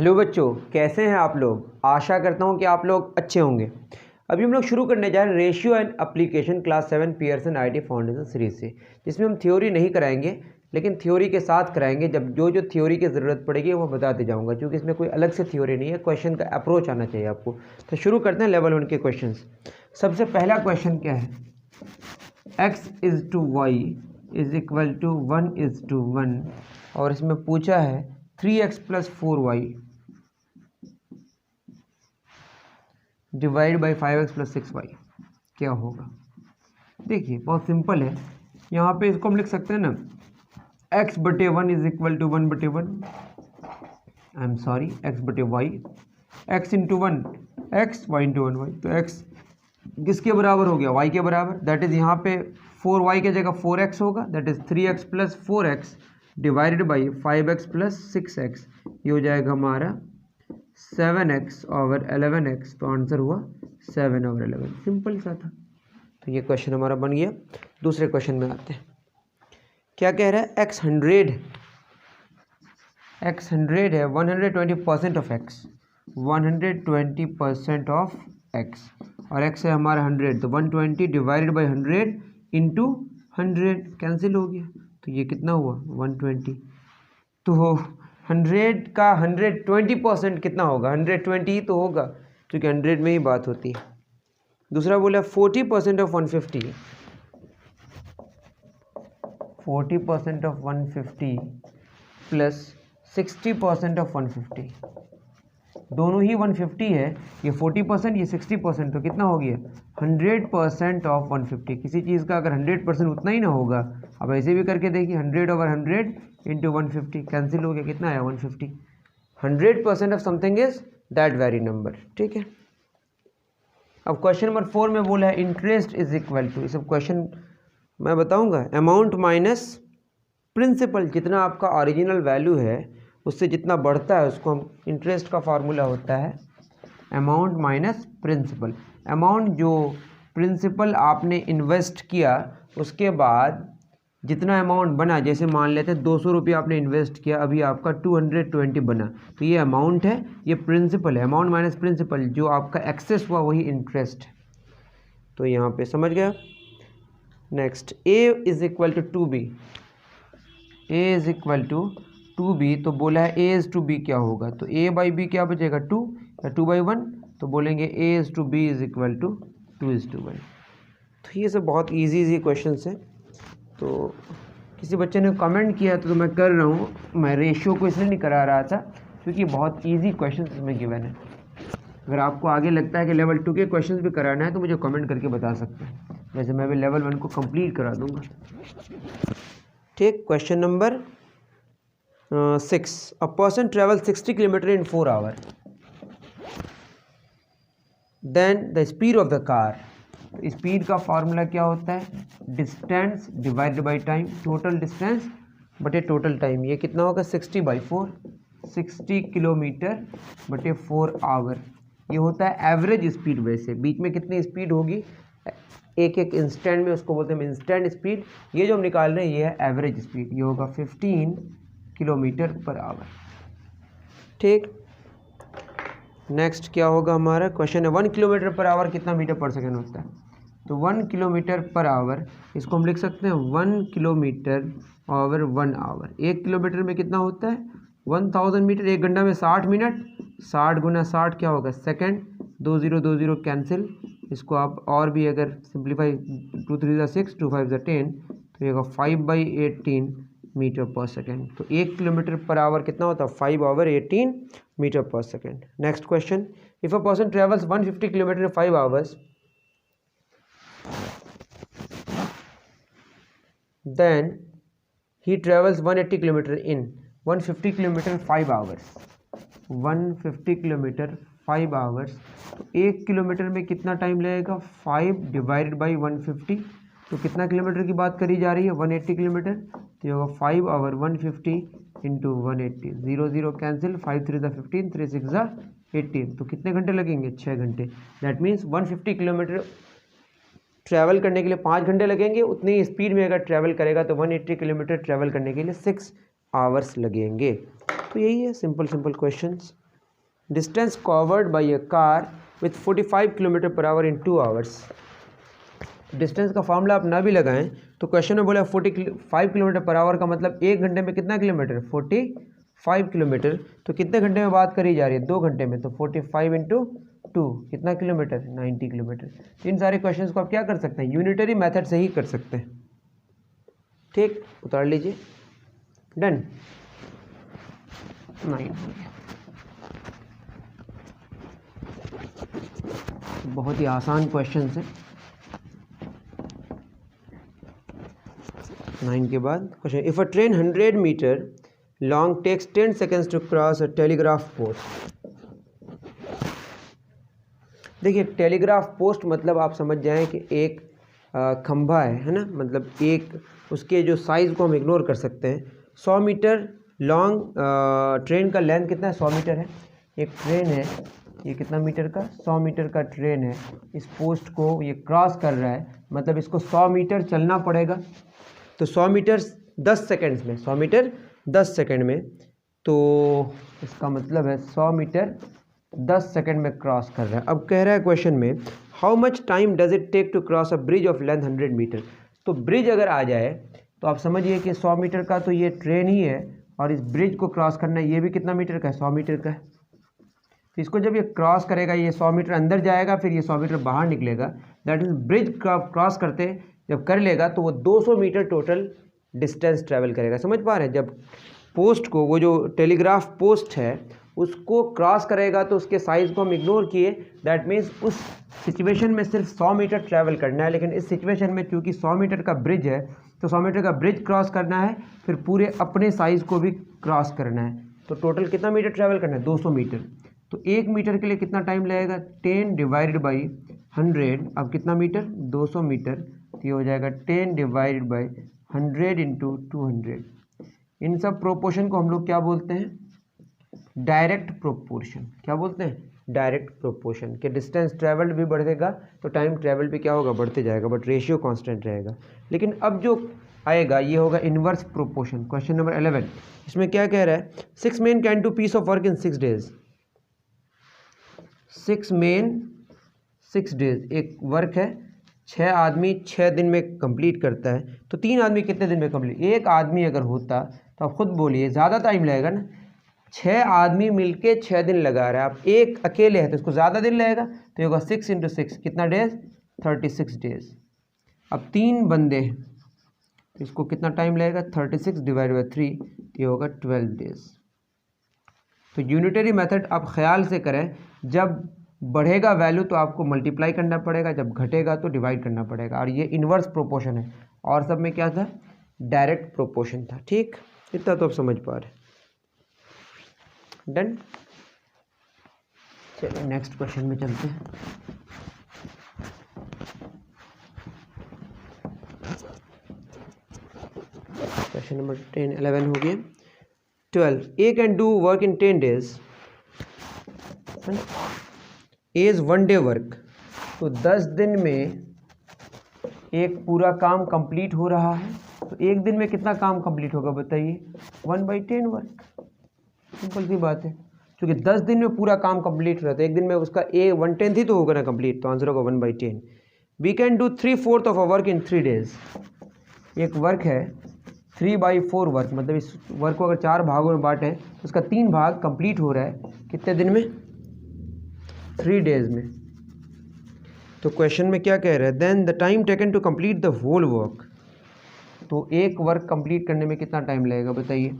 Hello बच्चों, कैसे हैं आप लोग। आशा करता हूं कि आप लोग अच्छे होंगे। अभी हम लोग शुरू करने जा रहे हैं ratio and application class 7 Pearson IT foundation series से, जिसमें हम थ्योरी नहीं कराएंगे लेकिन थ्योरी के साथ कराएंगे। जब जो थ्योरी की ज़रूरत पड़ेगी वो बताते जाऊंगा, क्योंकि इसमें कोई अलग से थ्योरी नहीं है, क्वेश्चन का अप्रोच आना चाहिए आपको। तो शुरू करते हैं लेवल 1 के क्वेश्चन। सबसे पहला क्वेश्चन क्या है, x is to y is equal to 1:1 और इसमें पूछा है 3x + 4y divide by 5x + 6y क्या होगा। देखिए बहुत सिंपल है, यहाँ पे इसको हम लिख सकते हैं ना, x/1 is equal to 1/1, I am sorry x/y, x into 1 x, y into 1 y। तो x किसके बराबर हो गया, y के बराबर। दैट इज यहाँ पे 4y के जगह 4x होगा, that is 3x + 4x divided by 5x + 6x, ये हो जाएगा हमारा 7x ओवर 11x। तो आंसर हुआ 7/11। सिंपल सा था, तो ये क्वेश्चन हमारा बन गया। दूसरे क्वेश्चन में आते हैं। क्या कह रहा है, x 100 है 120% ऑफ x, 120% ऑफ x, और x है हमारा 100, तो 120 डिवाइडेड बाई 100 इंटू 100 कैंसिल हो गया, तो ये कितना हुआ 120। तो 100 का 120% कितना होगा, 120 ही तो होगा, क्योंकि 100 में ही बात होती है। दूसरा बोला 40% ऑफ 150, 40% ऑफ 150 प्लस 60% ऑफ 150, दोनों ही 150 है, ये 40% ये 60%, तो कितना हो गया 100% ऑफ 150। किसी चीज़ का अगर 100% उतना ही ना होगा, अब ऐसे भी करके देखिए 100/100 इंटू 150 कैंसिल हो गया, कितना आया 150। 100% of something is that very number, ठीक है। अब क्वेश्चन नंबर 4 में बोला है इंटरेस्ट इज इक्वल टू, ये सब क्वेश्चन मैं बताऊंगा, अमाउंट माइनस प्रिंसिपल। जितना आपका ओरिजिनल वैल्यू है उससे जितना बढ़ता है उसको हम, इंटरेस्ट का फार्मूला होता है अमाउंट माइनस प्रिंसिपल। अमाउंट जो प्रिंसिपल आपने इन्वेस्ट किया उसके बाद जितना अमाउंट बना, जैसे मान लेते हैं 200 रुपये आपने इन्वेस्ट किया, अभी आपका 220 बना, तो ये अमाउंट है, ये प्रिंसिपल है। अमाउंट माइनस प्रिंसिपल, जो आपका एक्सेस हुआ वही इंटरेस्ट है। तो यहाँ पे समझ गया। Next, a is equal to 2b, a is equal to 2b, तो बोला है a इज टू b क्या होगा, तो a/b क्या बचेगा 2 या 2/1, तो बोलेंगे a is to b is equal to 2:1। तो ये सब बहुत इजी क्वेश्चन है। तो किसी बच्चे ने कमेंट किया तो मैं कर रहा हूँ, मैं रेशियो को इसलिए नहीं करा रहा था क्योंकि बहुत इजी क्वेश्चन इसमें गिवन है। अगर आपको आगे लगता है कि लेवल 2 के क्वेश्चंस भी कराना है तो मुझे कमेंट करके बता सकते हैं, वैसे मैं भी लेवल 1 को कंप्लीट करा दूंगा। ठीक, question number 6, a person travel 60 kilometre in 4 hour, then the speed of the car. Speed का फार्मूला क्या होता है, distance divided by time, total distance बटे टोटल टाइम। ये कितना होगा 60/4, 60 किलोमीटर बटे 4 आवर। ये होता है एवरेज स्पीड। वैसे बीच में कितनी स्पीड होगी एक एक इंस्टेंट में, उसको बोलते हैं इंस्टेंट स्पीड। ये जो हम निकाल रहे हैं ये है एवरेज स्पीड, ये होगा 15 किलोमीटर पर आवर। ठीक, नेक्स्ट क्या होगा हमारा क्वेश्चन है 1 किलोमीटर पर आवर कितना मीटर पर सेकेंड होता है। तो 1 किलोमीटर पर आवर, इसको हम लिख सकते हैं 1 किलोमीटर ओवर 1 आवर। 1 किलोमीटर में कितना होता है 1000 मीटर, 1 घंटा में 60 मिनट, 60 गुना 60 क्या होगा सेकेंड, 20 कैंसिल। इसको आप और भी अगर सिंप्लीफाई, 2 3 6, 2 5 10, तो ये होगा 5/18 मीटर पर सेकेंड। तो 1 किलोमीटर पर आवर कितना होता है 5/18 मीटर पर second. Next question, if a person travels 150 kilometre in 5 hours, then he travels 180 kilometer in 150 kilometer 5 hours, 150 kilometre 5 hours. तो 1 किलोमीटर में कितना टाइम लगेगा 5 डिवाइडेड बाई 150, तो कितना किलोमीटर की बात करी जा रही है 180 किलोमीटर, तो ये होगा 5 आवर 150 इंटू 180, 0 कैंसिल, 5 3 15, 3 6 18, तो कितने घंटे लगेंगे 6 घंटे। दैट मीन्स 150 किलोमीटर ट्रैवल करने के लिए 5 घंटे लगेंगे, उतनी स्पीड में अगर ट्रैवल करेगा तो 180 किलोमीटर ट्रैवल करने के लिए 6 आवर्स लगेंगे। तो यही है simple questions. Distance covered by a car with 45 kilometre per hour in 2 hours. Distance का फॉर्मूला आप ना भी लगाएं तो क्वेश्चन में बोला 45 किलोमीटर पर आवर का मतलब 1 घंटे में कितना किलोमीटर, 45 किलोमीटर। तो कितने घंटे में बात करी जा रही है, 2 घंटे में, तो 45 इंटू 2 कितना किलोमीटर, 90 किलोमीटर। इन सारे क्वेश्चंस को आप क्या कर सकते हैं, यूनिटरी मेथड से ही कर सकते हैं। ठीक, उतार लीजिए, डन, 9 हो गया। बहुत ही आसान क्वेश्चन है। 9 के बाद question, if a train 100 metre long takes 10 seconds to cross a telegraph post. देखिए टेलीग्राफ पोस्ट मतलब आप समझ जाएं कि एक खंभा है ना, मतलब एक उसके जो साइज़ को हम इग्नोर कर सकते हैं। 100 मीटर लॉन्ग ट्रेन का लेंथ कितना है, 100 मीटर है। एक ट्रेन है, ये कितना मीटर का, 100 मीटर का ट्रेन है। इस पोस्ट को ये क्रॉस कर रहा है, मतलब इसको 100 मीटर चलना पड़ेगा। तो 100 मीटर 10 सेकेंड्स में, 100 मीटर 10 सेकेंड में, तो इसका मतलब है 100 मीटर 10 सेकेंड में क्रॉस कर रहा है। अब कह रहा है क्वेश्चन में, how much time does it take to cross a bridge of length 100 metre. तो ब्रिज अगर आ जाए तो आप समझिए कि 100 मीटर का तो ये ट्रेन ही है, और इस ब्रिज को क्रॉस करना है, ये भी कितना मीटर का है, 100 मीटर का है। तो इसको जब ये क्रॉस करेगा, ये 100 मीटर अंदर जाएगा, फिर ये 100 मीटर बाहर निकलेगा। दैट मीन्स ब्रिज क्रॉस करते जब कर लेगा तो वो 200 मीटर टोटल डिस्टेंस ट्रैवल करेगा। समझ पा रहे हैं, जब पोस्ट को, वो जो टेलीग्राफ पोस्ट है उसको क्रॉस करेगा तो उसके साइज़ को हम इग्नोर किए। दैट मीन्स उस सिचुएशन में सिर्फ 100 मीटर ट्रैवल करना है, लेकिन इस सिचुएशन में चूँकि 100 मीटर का ब्रिज है तो 100 मीटर का ब्रिज क्रॉस करना है, फिर पूरे अपने साइज़ को भी क्रॉस करना है। तो टोटल कितना मीटर ट्रैवल करना है, 200 मीटर। तो 1 मीटर के लिए कितना टाइम लगेगा, 10 डिवाइडेड बाई 100। अब कितना मीटर, 200 मीटर, तो ये हो जाएगा 10 डिवाइडेड बाई 100 इंटू 200। इन सब प्रोपोर्शन को हम लोग क्या बोलते हैं, डायरेक्ट प्रोपोर्शन। क्या बोलते हैं, डायरेक्ट प्रोपोर्शन। के डिस्टेंस ट्रैवल्ड भी बढ़ेगा तो टाइम ट्रैवल भी क्या होगा, बढ़ते जाएगा, बट रेशियो कांस्टेंट रहेगा। लेकिन अब जो आएगा ये होगा इन्वर्स प्रोपोर्शन। क्वेश्चन नंबर 11, इसमें क्या कह रहा है, 6 men can do piece of work in 6 days। 6 men 6 days, एक वर्क है, 6 आदमी 6 दिन में कंप्लीट करता है। तो 3 आदमी कितने दिन में कंप्लीट, एक आदमी अगर होता तो आप खुद बोलिए ज़्यादा टाइम लगेगा ना। 6 आदमी मिलके 6 दिन लगा रहा है, आप एक अकेले है तो उसको ज़्यादा दिन लगेगा। तो ये होगा 6 इंटू 6 कितना डेज, 36 डेज। अब 3 बंदे हैं तो इसको कितना टाइम लगेगा, 36 डिवाइड बाई 3, ये होगा 12 डेज। तो यूनिटरी मेथड आप ख्याल से करें, जब बढ़ेगा वैल्यू तो आपको मल्टीप्लाई करना पड़ेगा, जब घटेगा तो डिवाइड करना पड़ेगा। और ये इन्वर्स प्रोपोर्शन है, और सब में क्या था, डायरेक्ट प्रोपोर्शन था। ठीक, इतना तो आप समझ पा रहे, डन। चलिए नेक्स्ट क्वेश्चन में चलते हैं। क्वेश्चन नंबर 10 11 हो गया। 12, A can do work in 10 days। A is 1 day work, तो 10 दिन में एक पूरा काम कंप्लीट हो रहा है। तो एक दिन में कितना काम कंप्लीट होगा बताइए, 1/10 वर्क। सिंपल सी बात है, क्योंकि 10 दिन में पूरा काम कंप्लीट हो रहा है तो एक दिन में उसका 1/10 ही तो होगा ना कंप्लीट, तो आंसर होगा 1/10। We can do 3/4 of a work in 3 days। एक वर्क है 3/4 वर्क, मतलब इस वर्क को अगर 4 भागों में बांटे तो उसका 3 भाग कंप्लीट हो रहा है कितने दिन में, 3 days में। तो क्वेश्चन में क्या कह रहा है, then the time taken to complete the whole work. तो एक वर्क कंप्लीट करने में कितना टाइम लगेगा बताइए,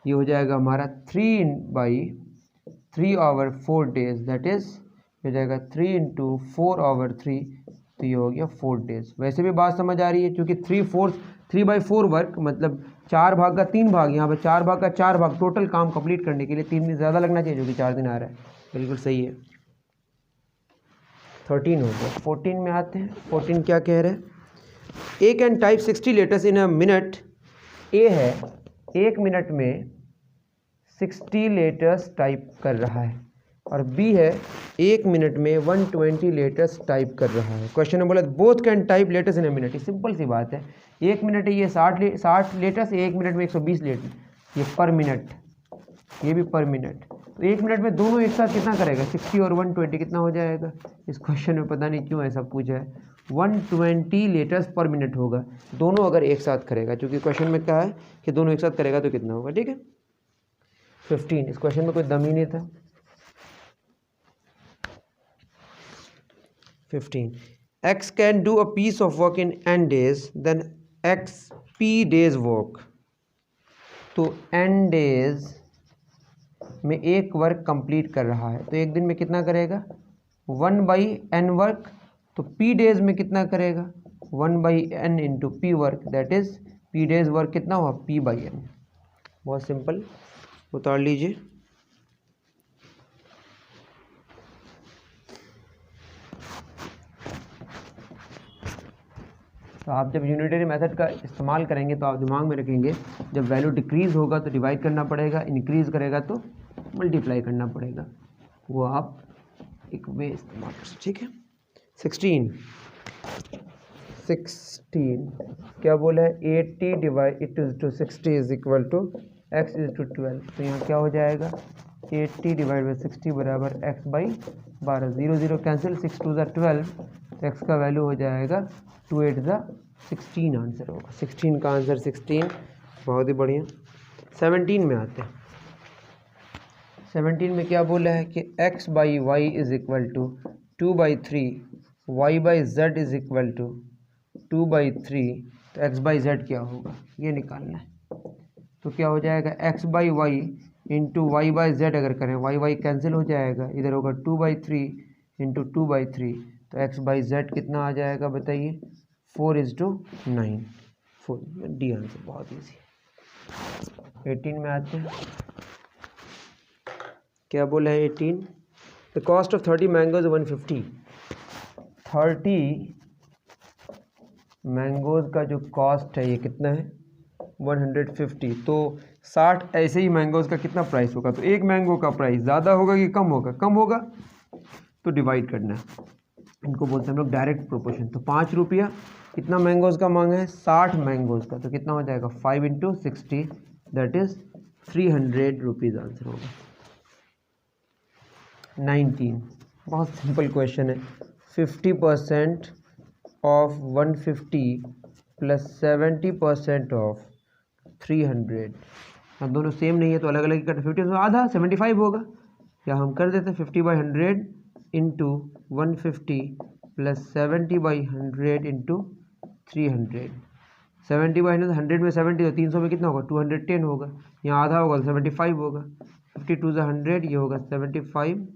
ये हो जाएगा हमारा 3/3 over 4 days, दैट इज हो जाएगा 3 into 4 over 3, तो ये हो गया 4 days। वैसे भी बात समझ आ रही है, क्योंकि 3/4 वर्क मतलब 4 भाग का 3 भाग, यहाँ पे 4 भाग का 4 भाग, टोटल काम कंप्लीट करने के लिए 3 दिन ज़्यादा लगना चाहिए, जो कि 4 दिन आ रहा है। बिल्कुल सही है। 13 हो गया। 14 में आते हैं। 14 क्या कह रहे हैं, A can type 60 letters in a minute. A है 1 मिनट में 60 letters टाइप कर रहा है, और बी है 1 मिनट में 120 letters टाइप कर रहा है। क्वेश्चन में बोला both can type letters in a minute. ये सिंपल सी बात है, 1 मिनट है ये 60 letters, 1 मिनट में 120 letters, ये पर मिनट, ये भी पर मिनट। तो 1 मिनट में दोनों एक साथ कितना करेगा, 60 और 120 कितना हो जाएगा। इस क्वेश्चन में पता नहीं क्यों ऐसा पूछा है, 120 लीटर्स पर मिनट होगा दोनों अगर एक साथ करेगा, क्योंकि क्वेश्चन में क्या है कि दोनों एक साथ करेगा तो कितना होगा। ठीक है 15, इस क्वेश्चन में कोई दम ही नहीं था। 15, x can do a piece of work in n days then x p days work। तो n डेज में एक वर्क कंप्लीट कर रहा है तो एक दिन में कितना करेगा, 1/n वर्क। तो p डेज में कितना करेगा, 1/n into P work, that is p days work कितना हुआ, p/n। बहुत सिंपल, उतार लीजिए। तो आप जब यूनिटरी मेथड का इस्तेमाल करेंगे तो आप दिमाग में रखेंगे जब वैल्यू डिक्रीज़ होगा तो डिवाइड करना पड़ेगा, इंक्रीज़ करेगा तो मल्टीप्लाई करना पड़ेगा, वो आप एक वे इस्तेमाल कर सकते। ठीक है 16 क्या बोला है, 80 divide to 60 is equal to x is to 12। तो यहाँ क्या हो जाएगा, 80 डिवाइड बाई 60 बराबर x/12। 0 0 कैंसिल, 6 2 12, तो x का वैल्यू हो जाएगा 2 8 16 आंसर होगा। 16 का आंसर 16, बहुत ही बढ़िया। 17 में आते हैं। 17 में क्या बोला है कि x/y is equal to 2/3, y/z is equal to 2/3। तो x/z क्या होगा ये निकालना है। तो क्या हो जाएगा, x/y इंटू y/z अगर करें, y कैंसिल हो जाएगा, इधर होगा 2/3 इंटू 2/3। तो x/z कितना आ जाएगा बताइए, 4:9। 4 डी आंसर, बहुत ईजी। 18 में आते हैं। क्या बोला है 18, the cost of 30 mangoes 150। 30 mangoes का जो कॉस्ट है ये कितना है, 150। तो 60 ऐसे ही मैंगोज का कितना प्राइस होगा, तो एक मैंगो का प्राइस ज़्यादा होगा कि कम होगा, कम होगा तो डिवाइड करना है, इनको बोलते हैं हम लोग डायरेक्ट प्रोपोर्शन। तो 5 रुपया कितना मैंगोज का मांगा है, 60 मैंगोज का, तो कितना हो जाएगा 5 into 60, that is 300 rupees answer होगा। 19 बहुत सिंपल क्वेश्चन है, 50% ऑफ 150 प्लस 70% ऑफ 300। अब दोनों सेम नहीं है तो अलग अलग ही करते, 50 आधा 75 होगा, या हम कर देते हैं 50/100 इंटू 150 प्लस 70/100 इंटू 300। 70/100 100 में 70 तो 300 में कितना होगा, 210 होगा, यहाँ आधा होगा तो 75 होगा। 52 से 100 ये होगा 75,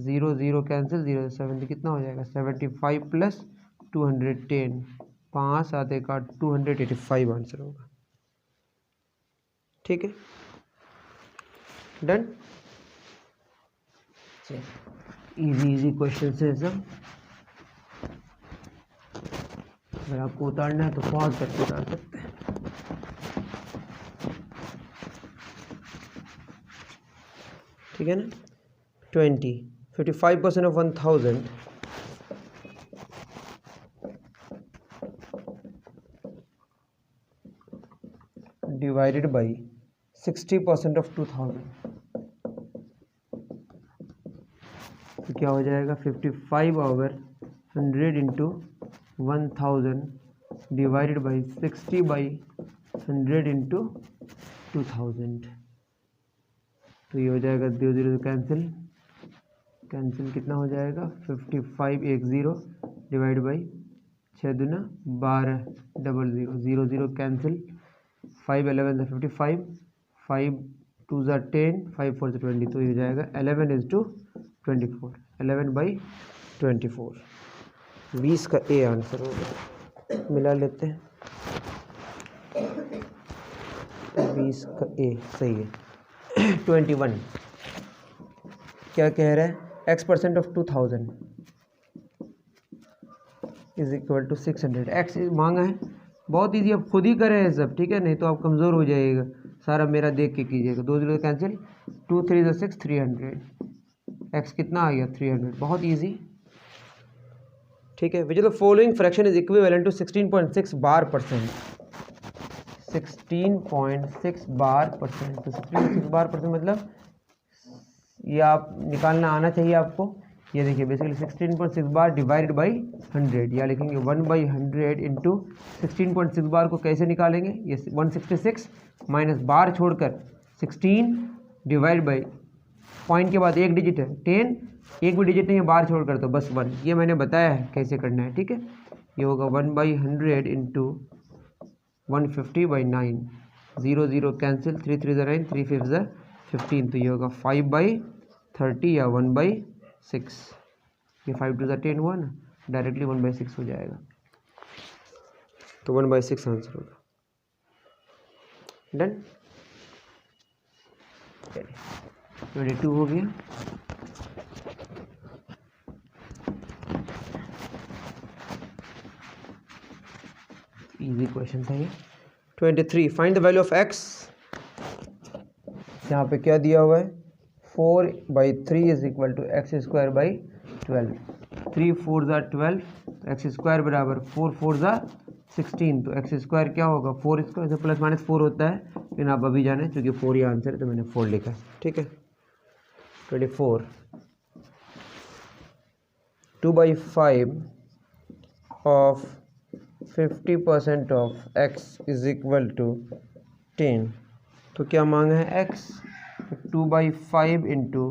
0 0 कैंसिल, 0 से 70 कितना हो जाएगा, 75 प्लस 210, 5 7 1 8, 285 आंसर होगा। ठीक है डन। इजी क्वेश्चन से सब, अगर आपको उतारना है तो पॉज करके उतार सकते हैं। ठीक है ना। 20, 55% ऑफ 1000 डिवाइडेड बाई 60% ऑफ 2000। तो क्या हो जाएगा, 55/100 इंटू 1000 डिवाइडेड बाई 60/100 इंटू 2000। तो ये हो जाएगा 0 0 कैंसिल, कितना हो जाएगा 55 10 डिवाइड बाई 6 दूना 12 00 0 0 कैंसिल, 5 11 से 55, 5 2 10, 5 4 से 20। तो ये हो जाएगा 11:24, 11/24। 20 का ए आंसर होगा, मिला लेते हैं। 20 का ए सही है। 21 क्या कह रहा है, x% of 2000 is equal to 600। x मांगा है, बहुत इजी, आप खुद ही करें सब, ठीक है, नहीं तो आप कमज़ोर हो जाइएगा। सारा मेरा देख के कीजिएगा। 2 0 कैंसिल, 2 3 6, 300। x कितना आ गया 300, बहुत इजी। ठीक है, which of the following fraction is equivalent to 16.6 bar%. 16.6 bar%. तो 16.6 बार% मतलब ये आप निकालना आना चाहिए आपको। ये देखिए बेसिकली 16.6 बार डिवाइडेड बाई 100, या लिखेंगे 1/100 इंटू 16.6 बार को कैसे निकालेंगे, ये 166 माइनस बार छोड़कर 16 डिवाइड बाई पॉइंट के बाद एक डिजिट है 10, एक भी डिजिट नहीं है बार छोड़कर तो बस 1, ये मैंने बताया है कैसे करना है, ठीक है। ये होगा 1/100 इंटू 150/9, 0 0 कैंसिल, 3 3 9, 3 5 15, तो ये होगा 5/30 या 1/6, ये 5 2 10 हुआ ना, डायरेक्टली 1/6 हो जाएगा, तो 1/6 आंसर होगा। डन, 22 हो गया। इजी क्वेश्चन था ये। 23 find the value of x. यहाँ पे क्या दिया हुआ है, 4/3 is equal to x square by 12, 3 4 12, x square बराबर 4 4 16, तो एक्स स्क्वायर क्या होगा 4 स्क्वायर से प्लस माइनस 4 होता है, लेकिन आप अभी जाने क्योंकि 4 ही आंसर है तो मैंने 4 लिखा है, ठीक है। 24 2/5 of 50% of x is equal to 10, तो क्या मांगा है एक्स, 2/5 इंटू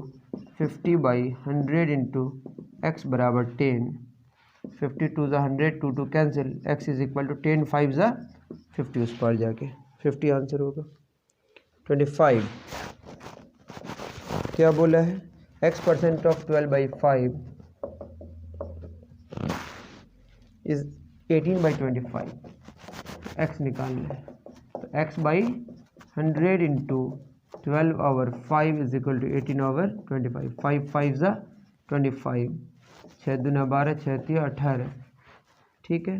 50/100 इंटू एक्स बराबर 10, 52 100, 2 2 cancel, x is equal to 10 5 50, उस पर जाके 50 आंसर होगा। 25 क्या बोला है, x% ऑफ 12/5 इज 18/25, x निकालना है, तो x/100 into 12/5 is equal to 18/25, 5 5 25, 6 दूना 12, 6 3 18, ठीक है।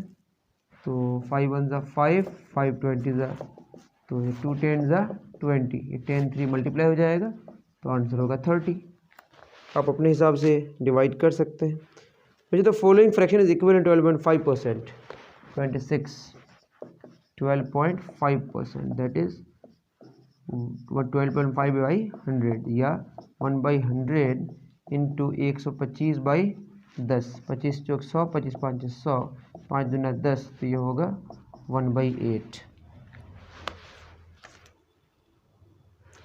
तो 5 1 5, 5 20 तो 2 10 20, ये 10 3 मल्टीप्लाई हो जाएगा, तो आंसर होगा 30। आप अपने हिसाब से डिवाइड कर सकते हैं। मुझे तो following fraction is equal 12.5%, 26 12.5%, that is 12.5/100 या 1/100 इंटू 125/10, 25 चौक 100, 25 5 100, 5 दूना 10, तो ये होगा 1/8,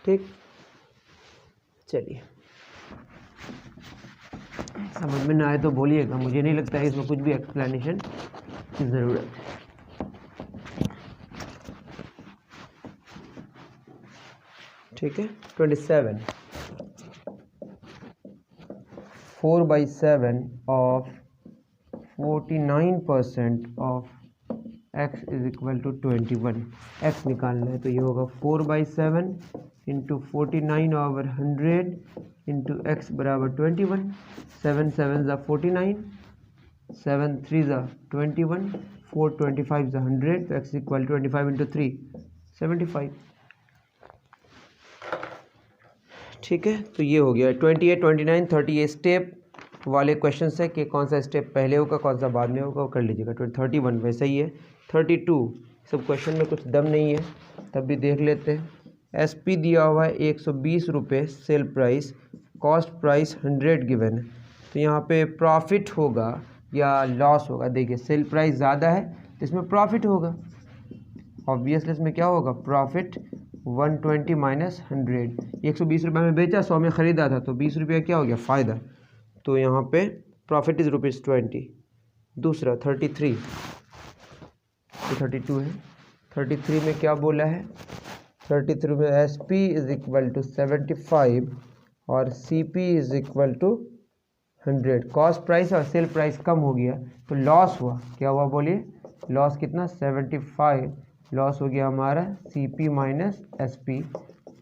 ठीक। चलिए, समझ में ना आए तो बोलिएगा, मुझे नहीं लगता है इसमें कुछ भी एक्सप्लेनेशन की ज़रूरत है। ठीक है। 27 4/7 of 49% of x is equal to 21, x निकालना है, तो ये होगा 4/7 इंटू 49/100 इंटू एक्स बराबर 21, 7 7 49, 7 3 21, 4 25 100, तो x इक्वल 25 इंटू 3 75, ठीक है। तो ये हो गया 28 29 30, ये स्टेप वाले क्वेश्चन है कि कौन सा स्टेप पहले होगा कौन सा बाद में होगा वो कर लीजिएगा। 31 वैसा ही है। 32 सब क्वेश्चन में कुछ दम नहीं है, तब भी देख लेते हैं। एसपी दिया हुआ है 120 रुपये sale price, cost price 100 given है, तो यहाँ पे प्रॉफिट होगा या लॉस होगा। देखिए सेल प्राइस ज़्यादा है तो इसमें प्रॉफिट होगा, ऑब्वियसली इसमें क्या होगा प्रॉफिट 120 माइनस 100, 120 रुपये में बेचा 100 में ख़रीदा था तो 20 रुपये क्या हो गया फ़ायदा, तो यहाँ पे प्रॉफिट इज़ ₹20। दूसरा 33, तो 32 है। 33 में क्या बोला है, 33 में S P is equal to 75 और C P is equal to 100। Cost price और सेल प्राइस कम हो गया तो लॉस हुआ, क्या हुआ बोलिए, लॉस कितना 75, लॉस हो गया हमारा C P minus S P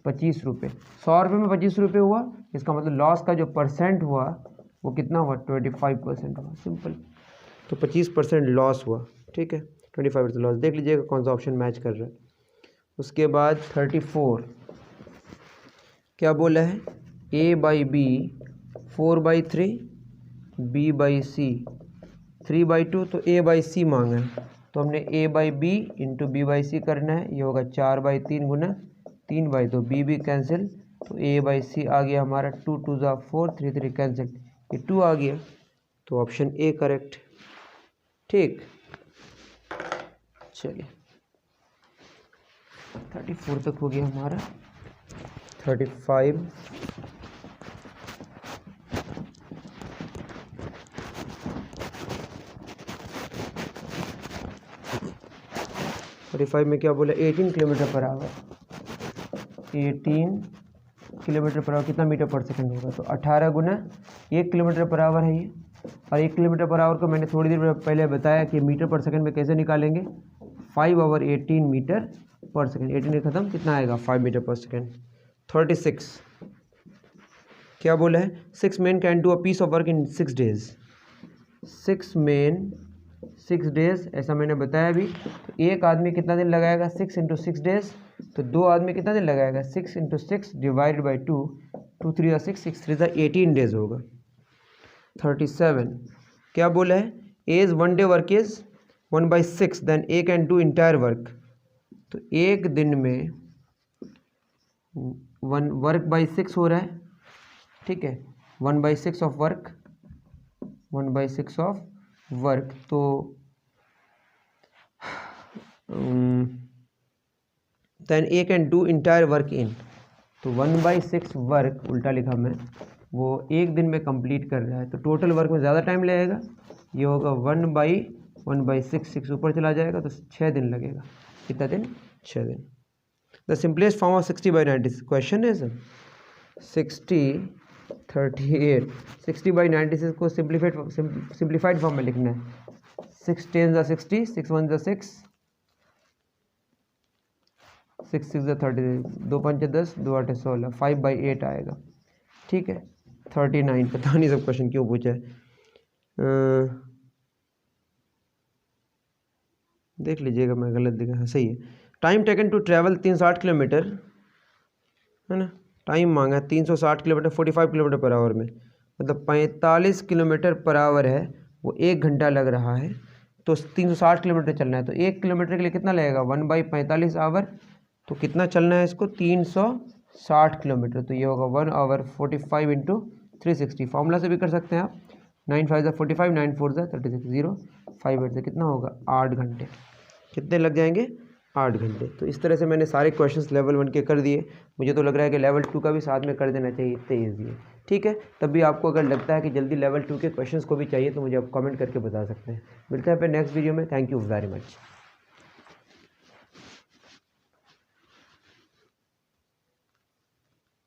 25 रुपये। 100 रुपये में 25 रुपये हुआ, इसका मतलब लॉस का जो परसेंट हुआ वो कितना हुआ 25% हुआ, सिंपल। तो 25% लॉस हुआ, ठीक है, 25% लॉस। देख लीजिएगा कौन सा ऑप्शन मैच कर रहा है। उसके बाद 34 क्या बोला है, A/B 4/3, B/C 3/2, तो A/C मांगा है तो हमने A/B इंटू B/C करना है, ये होगा 4/3 गुना 3/2, B कैंसिल, तो ए बाई सी आ गया हमारा 2 2 ज़ा 4 3 3 कैंसिल, ये 2 आ गया, तो ऑप्शन ए करेक्ट। ठीक, चलिए 34 तक हो गया हमारा। 35 45 में क्या बोला, 18 kilometre per hour. 18 kilometre per hour कितना मीटर पर सेकंड होगा, तो 18 गुना 1 किलोमीटर पर आवर है ये। और 1 किलोमीटर पर आवर को मैंने थोड़ी देर पहले बताया कि मीटर पर सेकंड में कैसे निकालेंगे, 5 ओवर 18 मीटर पर सेकंड। 18 खत्म, कितना आएगा 5 मीटर पर सेकंड। 36 क्या बोला है, 6 men can do a piece of work in 6 days। 6 men 6 days ऐसा मैंने बताया अभी। तो एक आदमी कितना दिन लगाएगा, 6 × 6 days। तो दो आदमी कितना दिन लगाएगा, 6 × 6 डिवाइड बाई 2, 2 3 6 6 3 18 days होगा। 37 क्या बोला है, as 1 day work is 1/6 then A can do entire work. तो एक दिन में 1 वर्क बाई 6 हो रहा है, ठीक है, 1/6 ऑफ वर्क, 1/6 ऑफ वर्क। तो then A can do entire work in, तो 1/6 वर्क उल्टा लिखा मैं, वो एक दिन में कंप्लीट कर रहा है, तो टोटल वर्क में ज़्यादा टाइम लगेगा। ये होगा 1/6, 6 ऊपर चला जाएगा तो 6 दिन लगेगा। कितना दिन, 6 दिन। The simplest form of 60/90 question है सर 60 38 60/96 को सिंप्लीफाइड फॉर्म में लिखना है। 6 10 ज़ा 60, 6 1 ज़ा 6, 6 6 ज़ा 30, 2 5 10, 2 8 16, 5/8 आएगा। ठीक है। 39 पता नहीं सब क्वेश्चन क्यों पूछा है, देख लीजिएगा, मैं गलत दिखा, हाँ सही है। Time taken to travel 360 kilometre है ना, टाइम मांगा है 360 किलोमीटर 45 किलोमीटर पर आवर में, मतलब 45 किलोमीटर पर आवर है, वो 1 घंटा लग रहा है। तो 360 किलोमीटर चलना है, तो 1 किलोमीटर के लिए कितना लगेगा, 1/45 आवर, तो कितना चलना है इसको, 360 किलोमीटर। तो ये होगा 1 आवर 45 × 360। फॉर्मूला से भी कर सकते हैं आप, 9 5 ज़ा 45, 9 4 ज़ा 36, 0 5 8 से कितना होगा, 8 घंटे। कितने लग जाएंगे, 8 घंटे। तो इस तरह से मैंने सारे क्वेश्चंस लेवल 1 के कर दिए। मुझे तो लग रहा है कि लेवल 2 का भी साथ में कर देना चाहिए, इतने ईजी है। ठीक है, तब भी आपको अगर लगता है कि जल्दी लेवल 2 के क्वेश्चंस को भी चाहिए तो मुझे आप कमेंट करके बता सकते हैं। मिलते हैं फिर नेक्स्ट वीडियो में। Thank you very much.